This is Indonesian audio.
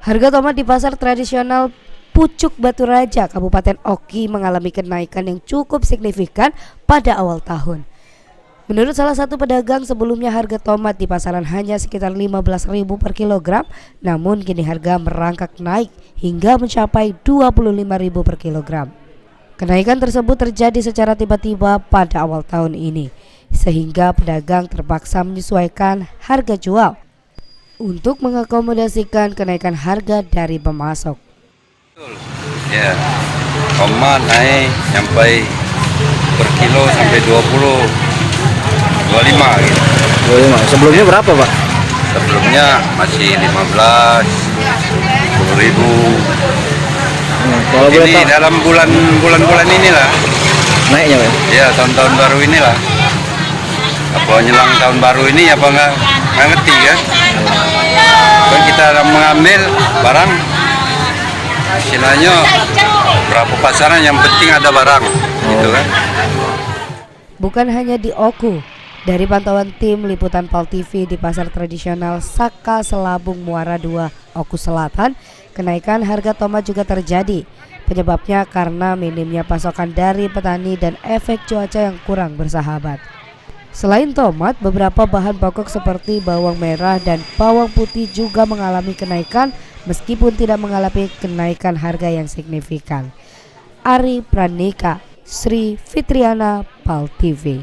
Harga tomat di pasar tradisional Pucuk Batu Raja, Kabupaten Oki mengalami kenaikan yang cukup signifikan pada awal tahun. Menurut salah satu pedagang, sebelumnya harga tomat di pasaran hanya sekitar 15.000 per kilogram, namun kini harga merangkak naik hingga mencapai 25.000 per kilogram. Kenaikan tersebut terjadi secara tiba-tiba pada awal tahun ini, sehingga pedagang terpaksa menyesuaikan harga jual untuk mengakomodasikan kenaikan harga dari pemasok. Ya, tomat naik sampai per kilo sampai 20, 25 gitu. 25. Sebelumnya berapa, Pak? Sebelumnya masih 15, 10.000. Kalau boleh Ini tahu dalam bulan-bulan inilah. naiknya, Pak? Ya, tahun-tahun baru inilah. Apa nyelang tahun baru ini apa nggak ngerti kan? Kan kita mengambil barang, istilahnya berapa pasaran yang penting ada barang, gitu kan? Bukan hanya di Oku, dari pantauan tim liputan PAL TV di pasar tradisional Saka Selabung Muara 2, Oku Selatan, kenaikan harga tomat juga terjadi. Penyebabnya karena minimnya pasokan dari petani dan efek cuaca yang kurang bersahabat. Selain tomat, beberapa bahan pokok seperti bawang merah dan bawang putih juga mengalami kenaikan meskipun tidak mengalami kenaikan harga yang signifikan. Ari Pranika, Sri Fitriana, PAL TV.